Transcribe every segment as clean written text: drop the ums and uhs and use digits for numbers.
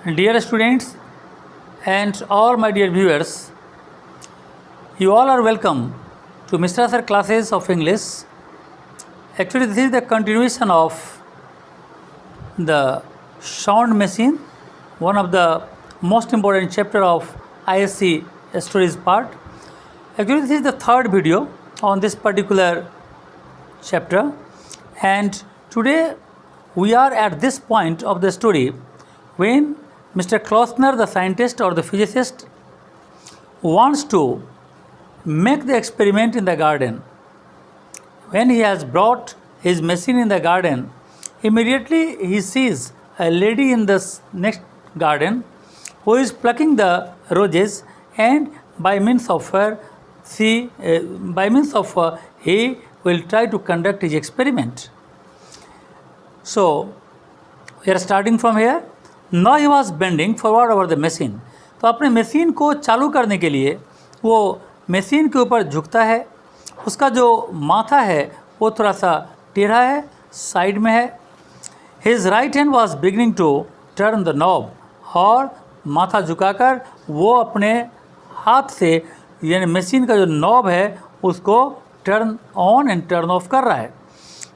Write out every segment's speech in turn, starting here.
Dear students and all my dear viewers, you all are welcome to Mr. Sir classes of English. Actually, this is the continuation of the sound machine, one of the most important chapter of ISC stories part. Actually, this is the third video on this particular chapter, and today we are at this point of the story when Mr. Klausner, the scientist or the physicist, wants to make the experiment in the garden. When he has brought his machine in the garden, immediately he sees a lady in the next garden who is plucking the roses, and by means of her, he will try to conduct his experiment. So we are starting from here. Now he was bending forward over the machine. तो अपने machine को चालू करने के लिए वो machine के ऊपर झुकता है. उसका जो माथा है वो थोड़ा सा टेढ़ा है, साइड में है. His right hand was beginning to turn the knob, और माथा झुकाकर वो अपने हाथ से यानी मशीन का जो नॉब है उसको turn on and turn off कर रहा है.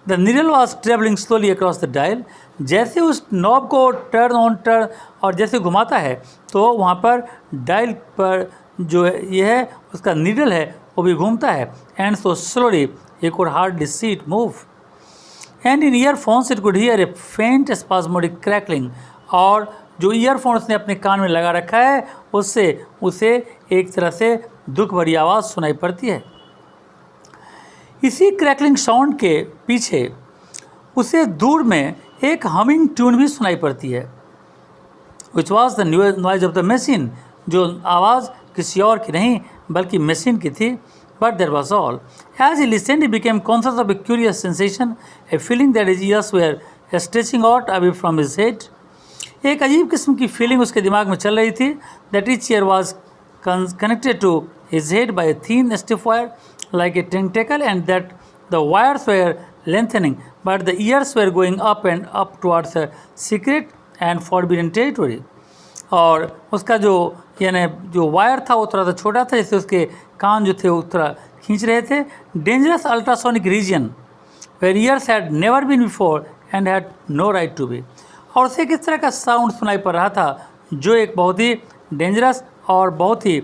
The needle was travelling slowly across the dial. जैसे उस नॉब को टर्न ऑन टर्न और जैसे घुमाता है तो वहाँ पर डायल पर जो ये है उसका नीडल है वो भी घूमता है. And so slowly he could hardly see it move. And in earphones it could hear a faint spasmodic crackling. और जो ईयरफोन उसने अपने कान में लगा रखा है उससे उसे एक तरह से दुख भरी आवाज़ सुनाई पड़ती है. इसी क्रैकलिंग साउंड के पीछे उसे दूर में एक हमिंग ट्यून भी सुनाई पड़ती है, which was the noise of the machine. जो आवाज़ किसी और की नहीं बल्कि मशीन की थी. But there was all. As he listened he became conscious of a curious sensation, a feeling that his ears were stretching out away from his head. एक अजीब किस्म की फीलिंग उसके दिमाग में चल रही थी. That each year was connected to his head by a thin stiff wire like a tentacle, and that the wires were lengthening but the ears were going up and up towards a secret and forbidden territory. और उसका जो यानी जो wire था वो थोड़ा सा छोटा था, जैसे उसके कान जो थे वो थोड़ा खींच रहे थे. Dangerous ultrasonic region where ears had never been before and had no right to be. और उसे किस तरह का साउंड सुनाई पड़ रहा था जो एक बहुत ही डेंजरस और बहुत ही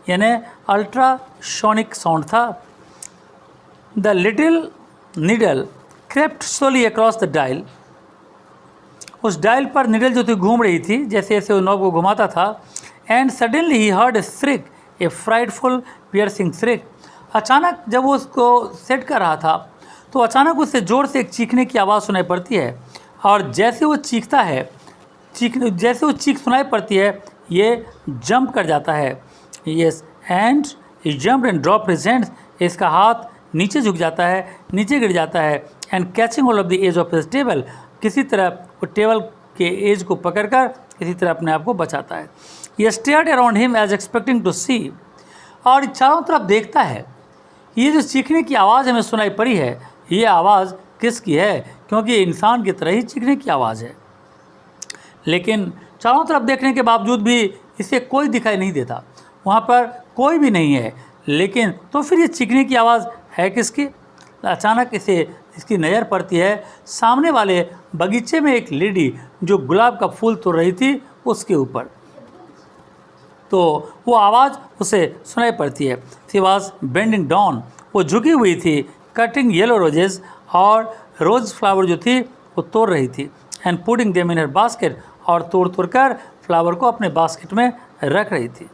यानी अल्ट्रासोनिक साउंड था. The little needle crept slowly across the dial. उस डायल पर नीडल जो थी घूम रही थी जैसे जैसे वो नॉब को घुमाता था. And suddenly he heard a shriek, a frightful piercing shriek. अचानक जब वो उसको सेट कर रहा था तो अचानक उससे ज़ोर से एक चीखने की आवाज़ सुनाई पड़ती है. और जैसे वो चीखता है जैसे वो चीख सुनाई पड़ती है ये जंप कर जाता है. Yes, and he jump and drop his hands. इसका हाथ नीचे झुक जाता है, नीचे गिर जाता है. And catching hold of the edge of his table, किसी तरह वो टेबल के एज को पकड़कर किसी तरह अपने आप को बचाता है. ये stared around him as expecting to see. और चारों तरफ देखता है. ये जो चीखने की आवाज़ हमें सुनाई पड़ी है ये आवाज़ किसकी है, क्योंकि ये इंसान की तरह ही चीखने की आवाज़ है. लेकिन चारों तरफ देखने के बावजूद भी इसे कोई दिखाई नहीं देता, वहाँ पर कोई भी नहीं है. लेकिन तो फिर ये चीखने की आवाज़ है किसकी. अचानक इसकी नज़र पड़ती है सामने वाले बगीचे में एक लेडी जो गुलाब का फूल तोड़ रही थी उसके ऊपर. तो वो आवाज़ उसे सुनाई पड़ती है. She was bending down. वो झुकी हुई थी, कटिंग येलो रोजेस, और रोज़ फ्लावर जो थी वो तोड़ रही थी. And putting them in her basket, और तोड़ कर फ्लावर को अपने बास्केट में रख रही थी.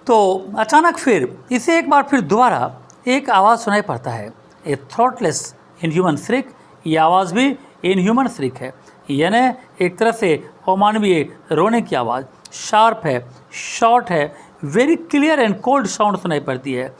तो अचानक फिर इसे एक बार फिर दोबारा एक आवाज़ सुनाई पड़ता है, ए थ्रॉटलेस इनह्यूमन श्रिक. ये आवाज़ भी इनह्यूमन श्रिक है, यानी एक तरह से अमानवीय रोने की आवाज़. शार्प है, शॉर्ट है, very clear and cold sound सुनाई पड़ती है.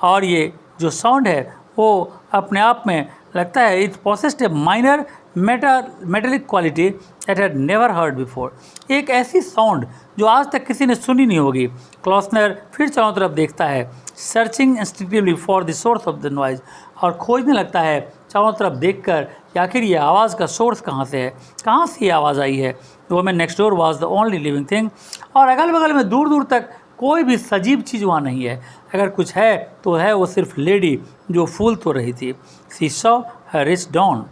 और ये जो साउंड है वो अपने आप में लगता है it possessed A minor metallic quality that had never heard before. एक ऐसी साउंड जो आज तक किसी ने सुनी नहीं होगी. क्लॉसनर फिर चारों तरफ देखता है, searching instinctively for the source of the noise, और खोजने लगता है चारों तरफ देखकर कि आखिर ये आवाज़ का सोर्स कहाँ से है, कहाँ से ये आवाज़ आई है। The woman next door was the only living thing, और अगल बगल में दूर दूर तक कोई भी सजीव चीज़ वहाँ नहीं है। अगर कुछ है तो है वो सिर्फ लेडी जो फूल तो रही थी। She saw her reach down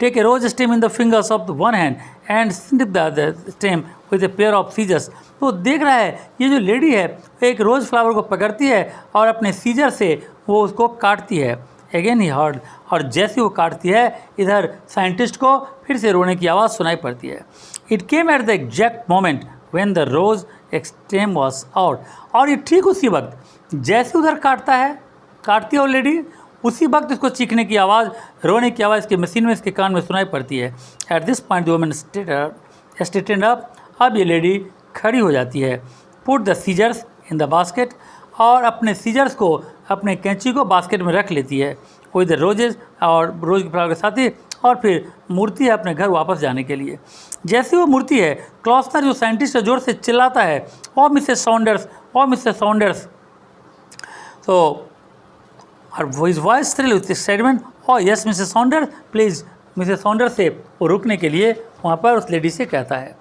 take a rose stem in the fingers of the one hand and snip the stem with a pair of scissors. तो देख रहा है ये जो लेडी है एक रोज़ फ्लावर को पकड़ती है और अपने सीजर से वो उसको काटती है। अगेन ही हर्ड, और जैसे वो काटती है इधर साइंटिस्ट को फिर से रोने की आवाज़ सुनाई पड़ती है। It came at the exact moment when the rose stem was out, और ये ठीक उसी वक्त जैसे उधर काटती है वो लेडी, उसी वक्त इसको चीखने की आवाज़, रोने की आवाज़ इसके मशीन में, इसके कान में सुनाई पड़ती है। At this point the woman straightened up, अब ये लेडी खड़ी हो जाती है। Put the scissors in the basket, और अपने सीजर्स को, अपने कैंची को बास्केट में रख लेती है विद द रोजेज, और रोज के फ्लावर के साथ ही, और फिर मूर्ति है अपने घर वापस जाने के लिए। जैसे वो मूर्ति है, क्लॉसनर जो साइंटिस्ट है जोर से चिल्लाता है, ओ मिसेस सॉन्डर्स, ओ मिसेस सॉन्डर्स। तो और his voice thrill with excitement, O yes Mrs Saunders please. Mrs Saunders से वो रुकने के लिए वहाँ पर उस लेडी से कहता है।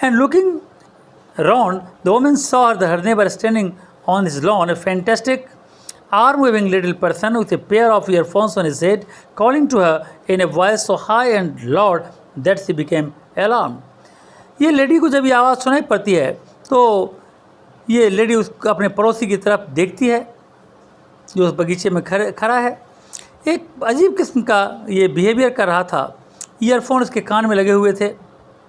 And looking round the woman saw her neighbour standing on his lawn, a fantastic arm-waving little person with a pair of earphones on his head, calling to her in a voice so high and loud that she became alarmed. ये lady को जब ये आवाज़ सुनाई पड़ती है तो ये लेडी उस अपने पड़ोसी की तरफ देखती है जो उस बगीचे में खड़ा है। एक अजीब किस्म का ये बिहेवियर कर रहा था। ईयरफोन उसके कान में लगे हुए थे,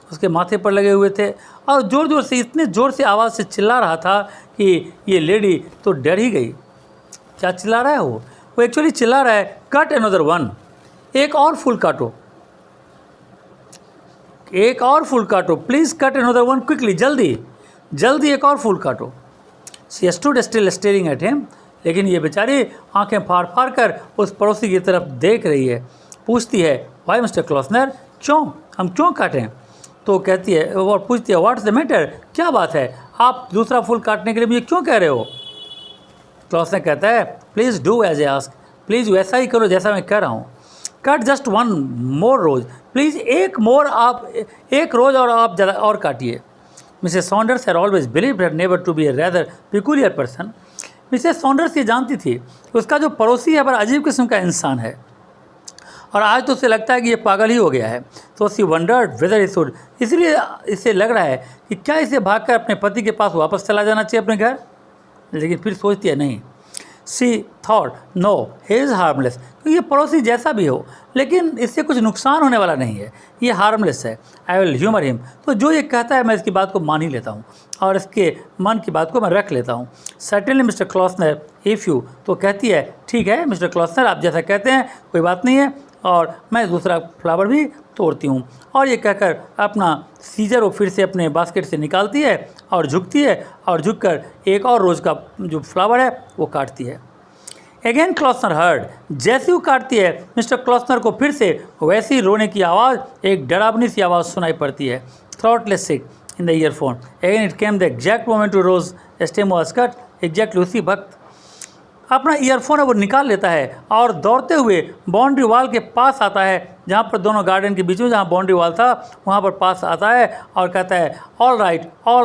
उसके माथे पर लगे हुए थे, और ज़ोर ज़ोर से, इतने ज़ोर से आवाज़ से चिल्ला रहा था कि ये लेडी तो डर ही गई। क्या चिल्ला रहा है वो एक्चुअली चिल्ला रहा है, कट अनदर वन, एक और फूल काटो, एक और फूल काटो, please cut another one quickly, जल्दी जल्दी एक और फूल काटो। She stood still staring at him, लेकिन ये बेचारी आंखें फाड़ फाड़ कर उस पड़ोसी की तरफ देख रही है। पूछती है, वाई मिस्टर क्लॉसनर, क्यों, हम क्यों काटें? तो कहती है और पूछती है, व्हाट्स द मैटर, क्या बात है, आप दूसरा फूल काटने के लिए मुझे क्यों कह रहे हो? क्लॉसनर कहता है, please do as a ask, please वैसा ही करो जैसा मैं कह रहा हूँ। Cut just one more rose, please एक मोर, आप एक रोज़ और आप ज़्यादा और काटिए। Mrs Saunders had always believed her neighbour to be a rather peculiar person. Mrs Saunders ये जानती थी कि उसका जो पड़ोसी है बड़ा अजीब किस्म का इंसान है, और आज तो उसे लगता है कि ये पागल ही हो गया है। तो सी वंडर्ड वेदर ही शुड, इसलिए इसे लग रहा है कि क्या इसे भागकर अपने पति के पास वापस चला जाना चाहिए अपने घर, लेकिन फिर सोचती है नहीं। She thought, no he is harmless, क्योंकि ये पड़ोसी जैसा भी हो लेकिन इससे कुछ नुकसान होने वाला नहीं है, ये हार्मलेस है। आई विल ह्यूमर हिम, तो जो ये कहता है मैं इसकी बात को मान ही लेता हूँ और इसके मन की बात को मैं रख लेता हूँ। सर्टेनली मिस्टर क्लॉसनर इफ़ यू, तो कहती है ठीक है मिस्टर क्लॉसनर, आप जैसा कहते हैं कोई बात नहीं है, और मैं दूसरा फ्लावर भी तोड़ती हूँ। और ये कहकर अपना सीजर वो फिर से अपने बास्केट से निकालती है और झुकती है, और झुककर एक और रोज़ का जो फ्लावर है वो काटती है। अगेन क्लॉसनर हर्ड, जैसे वो काटती है मिस्टर क्लॉसनर को फिर से वैसी रोने की आवाज़, एक डरावनी सी आवाज़ सुनाई पड़ती है। Throatless shriek in the earphone, again it came the exact moment to rose stem was cut, exactly उसी वक्त अपना ईयरफोन है वो निकाल लेता है और दौड़ते हुए बाउंड्री वॉल के पास आता है, जहाँ पर दोनों गार्डन के बीच में जहाँ बाउंड्री वॉल था वहाँ पर पास आता है और कहता है, ऑल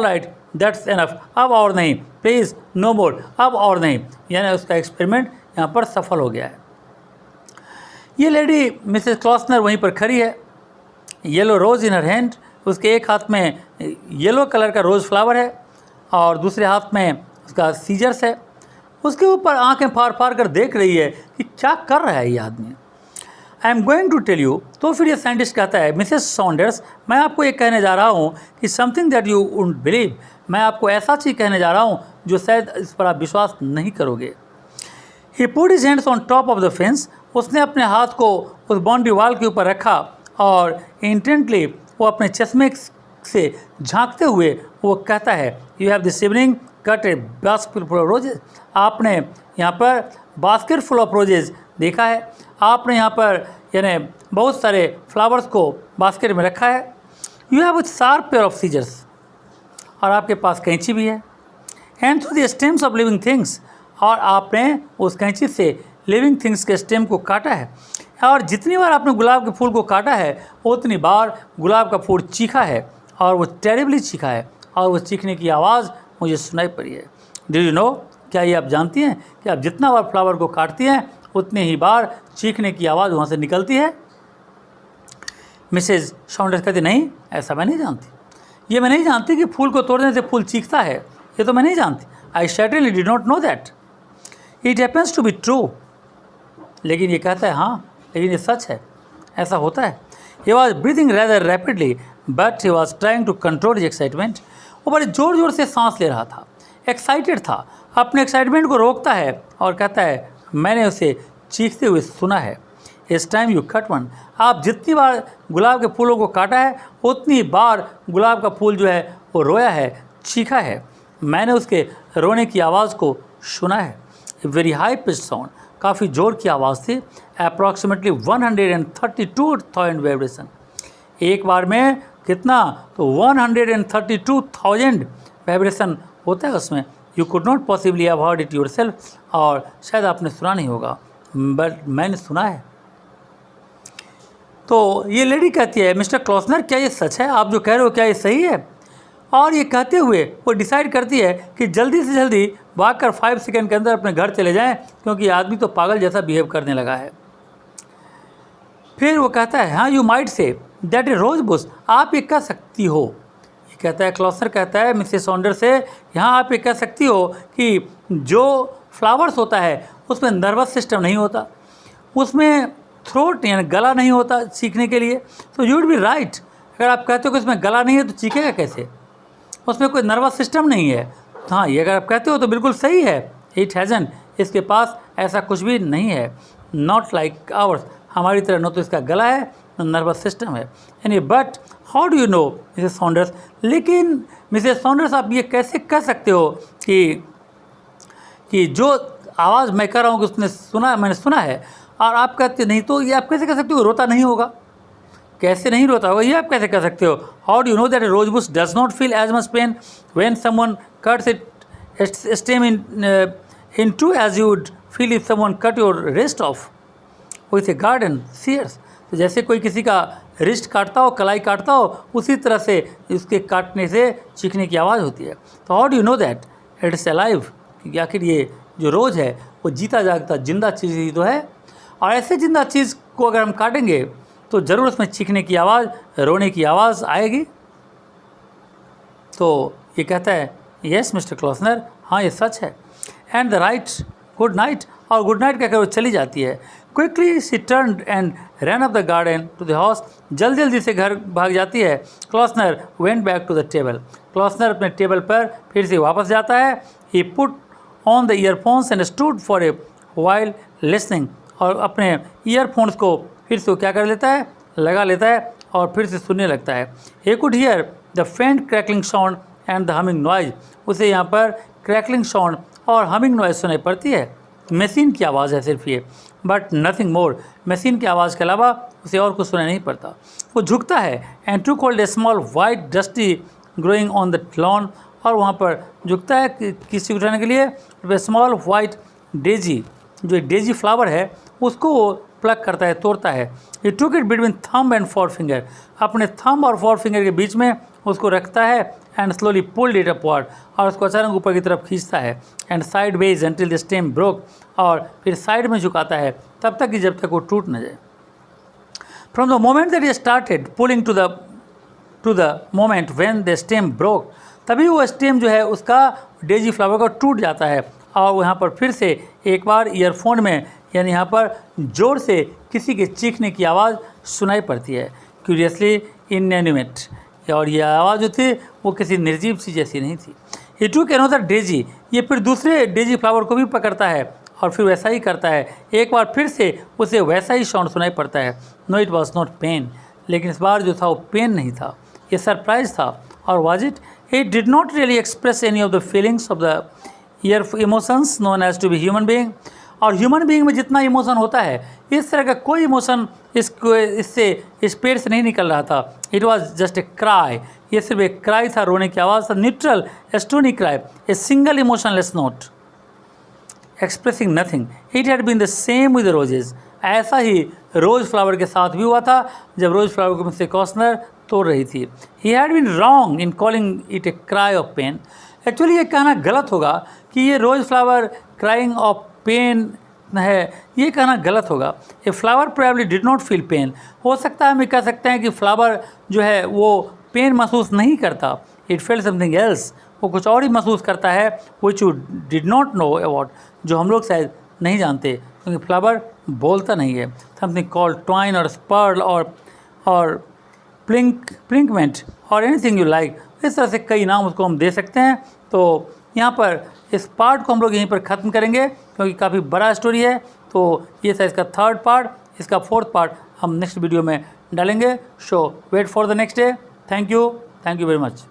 राइट दैट्स एनफ, अब और नहीं, प्लीज़ नो मोर, अब और नहीं। यानी उसका एक्सपेरिमेंट यहाँ पर सफल हो गया है। ये लेडी मिसेस क्लॉसनर वहीं पर खड़ी है, येलो रोज़ इन हर हैंड, उसके एक हाथ में येलो कलर का रोज़ फ्लावर है और दूसरे हाथ में उसका सीजर्स है। उसके ऊपर आंखें फाड़ फाड़ कर देख रही है कि क्या कर रहा है ये आदमी। I am going to tell you, तो फिर ये साइंटिस्ट कहता है, मिसेस सॉन्डर्स, मैं आपको ये कहने जा रहा हूँ कि something that you wouldn't believe, मैं आपको ऐसा चीज़ कहने जा रहा हूँ जो शायद इस पर आप विश्वास नहीं करोगे। He put his hands on top of the fence, उसने अपने हाथ को उस बाउंड्री वॉल के ऊपर रखा और इंटेंटली वो अपने चश्मे से झांकते हुए वो कहता है, you have this evening cut A basket full of roses, आपने यहाँ पर बास्केट फुल ऑफ रोजेज देखा है, आपने यहाँ पर यानी बहुत सारे फ्लावर्स को बास्केट में रखा है। You have a sharp pair of scissors, और आपके पास कैंची भी है। And through the stems of living things, और आपने उस कैंची से लिविंग थिंग्स के स्टेम को काटा है। और जितनी बार आपने गुलाब के फूल को काटा है उतनी बार गुलाब का फूल चीखा है, और वो टेरिबली चीखा है, और वो चीखने की आवाज़ मुझे सुनाई पड़ी है। डू यू नो, क्या ये आप जानती हैं कि आप जितना बार फ्लावर को काटती हैं उतनी ही बार चीखने की आवाज़ वहाँ से निकलती है? मिसेज सॉन्डर्स कहती, नहीं, ऐसा मैं नहीं जानती। ये मैं नहीं जानती कि फूल को तोड़ने से फूल चीखता है, ये तो मैं नहीं जानती। I certainly did not know that. It happens to be true. लेकिन ये कहता है हाँ, लेकिन ये सच है, ऐसा होता है। He was breathing rather rapidly but he was trying to control his excitement. वो बड़े ज़ोर ज़ोर से सांस ले रहा था, एक्साइटेड था, अपने एक्साइटमेंट को रोकता है और कहता है मैंने उसे चीखते हुए सुना है। इस टाइम यू कट वन। आप जितनी बार गुलाब के फूलों को काटा है उतनी बार गुलाब का फूल जो है वो रोया है, चीखा है। मैंने उसके रोने की आवाज़ को सुना है। वेरी हाई पिच साउंड, काफ़ी ज़ोर की आवाज़ थी। Approximately 132,000 vibration. एक बार में कितना? तो 132,000 वाइब्रेशन होता है उसमें। You could not possibly have heard it yourself, और शायद आपने सुना नहीं होगा, बट मैंने सुना है। तो ये लेडी कहती है मिस्टर क्लॉसनर, क्या ये सच है? आप जो कह रहे हो क्या ये सही है? और ये कहते हुए वो डिसाइड करती है कि जल्दी से जल्दी भागकर 5 सेकंड के अंदर अपने घर चले जाएं, क्योंकि आदमी तो पागल जैसा बिहेव करने लगा है। फिर वो कहता है हाँ, you might say that a rose bush. आप ये कह सकती हो, ये कहता है क्लॉसनर कहता है मिसेस सॉन्डर से, यहाँ आप ये कह सकती हो कि जो फ्लावर्स होता है उसमें नर्वस सिस्टम नहीं होता, उसमें थ्रोट यानी गला नहीं होता चीखने के लिए। तो यू वुड बी राइट। अगर आप कहते हो कि उसमें गला नहीं है तो चीखेगा कैसे? उसमें कोई नर्वस सिस्टम नहीं है। तो हाँ, ये अगर आप कहते हो तो बिल्कुल सही है। इट हैज़न, इसके पास ऐसा कुछ भी नहीं है। नॉट लाइक आवर्स, हमारी तरह न तो इसका गला है न नर्वस सिस्टम है। यानी but how do you no Mrs Saunders, लेकिन मिसेस सॉन्डर्स आप ये कैसे कह सकते हो कि जो आवाज़ मैं कह रहा हूँ कि उसने सुना, मैंने सुना है, और आप कहते नहीं, तो ये आप कैसे कह सकते हो रोता नहीं होगा? कैसे नहीं रोता होगा, ये आप कैसे कह सकते हो? How do you know that rose bush does not feel as much pain when someone cuts it stem in two as you would feel if someone cut your wrist off with a garden shears. तो जैसे कोई किसी का wrist काटता हो, कलाई काटता हो, उसी तरह से उसके काटने से चीखने की आवाज़ होती है। तो how do you know that it is alive, कि आखिर ये जो रोज़ है वो जीता जागता जिंदा चीज़ ही तो है। और ऐसे जिंदा चीज़ को अगर हम काटेंगे तो ज़रूर उसमें चीखने की आवाज़, रोने की आवाज़ आएगी। तो ये कहता है यस मिस्टर क्लॉसनर, हाँ ये सच है। And the right good night, और गुड नाइट कहकर वो चली जाती है। Quickly she turn and run up the garden to the house, जल्दी जल्दी से घर भाग जाती है। Klausner went back to the table, Klausner अपने टेबल पर फिर से वापस जाता है। He put on the earphones and stood for a while listening, और अपने ईयरफोन्स को फिर से वो क्या कर लेता है, लगा लेता है और फिर से सुनने लगता है। ही कुड हियर द फेंट crackling sound and the humming noise, उसे यहाँ पर क्रैकलिंग साउंड और हमिंग नॉइज सुनाई पड़ती है। मशीन की आवाज़ है सिर्फ ये, बट नथिंग मोर। मशीन की आवाज़ के अलावा उसे और कुछ सुनाई नहीं पड़ता। वो झुकता है and to hold a small white dusty growing on the lawn, और वहाँ पर झुकता है किसी उठाने के लिए। स्मॉल वाइट डेजी, जो डेजी फ्लावर है उसको वो प्लग करता है, तोड़ता है। ये took it between thumb and forefinger, अपने थंब और फोर फिंगर के बीच में उसको रखता है। And slowly pulled it upward, और उसको अचानक ऊपर की तरफ खींचता है। And sideways until the stem broke, और फिर साइड में झुकाता है तब तक कि जब तक वो टूट न जाए। From the moment that he started pulling to the moment when the stem broke, तभी वो स्टेम जो है उसका डेजी फ्लावर का टूट जाता है। और यहाँ पर फिर से एक बार ईयरफोन में यानी यहाँ पर ज़ोर से किसी के चीखने की आवाज़ सुनाई पड़ती है। क्यूरियसली इनएनिमेट, और ये आवाज़ जो थी वो किसी निर्जीव सी जैसी नहीं थी। ये टुक अनदर डेजी, ये फिर दूसरे डेजी फ्लावर को भी पकड़ता है और फिर वैसा ही करता है। एक बार फिर से उसे वैसा ही साउंड सुनाई पड़ता है। No it was not pain, लेकिन इस बार जो था वो पेन नहीं था, ये सरप्राइज था। और was it did not really express any of the feelings of the year emotions known as to be human being. और ह्यूमन बीइंग में जितना इमोशन होता है, इस तरह का कोई इमोशन इस पेड़ से नहीं निकल रहा था। It was just a cry, ये सिर्फ एक क्राई था, रोने की आवाज़ था। Neutral stony cry, a single emotionless note expressing nothing. It had been the same with the roses, ऐसा ही रोज़ फ्लावर के साथ भी हुआ था जब रोज़ फ्लावर को मिसेस कॉस्नर तोड़ रही थी। He had been wrong in calling it a cry of pain. Actually ये कहना गलत होगा कि ये rose flower crying of pain है, ये कहना गलत होगा। A flower probably did not feel pain. हो सकता है हम ये कह सकते हैं कि फ्लावर जो है वो पेन महसूस नहीं करता। इट फेल्ट समथिंग एल्स, वो कुछ और ही महसूस करता है, which you did not know about, जो हम लोग शायद नहीं जानते, क्योंकि फ्लावर बोलता नहीं है। समथिंग कॉल्ड ट्वाइन और स्पर्ल और प्लिंकमेंट और एनीथिंग यू लाइक, इस तरह से कई नाम उसको हम दे सकते हैं। तो यहाँ पर इस पार्ट को हम लोग यहीं पर ख़त्म करेंगे, क्योंकि काफ़ी बड़ा स्टोरी है। तो ये था इसका 3rd पार्ट, इसका 4th पार्ट हम नेक्स्ट वीडियो में डालेंगे। So wait for the next day. Thank you very much.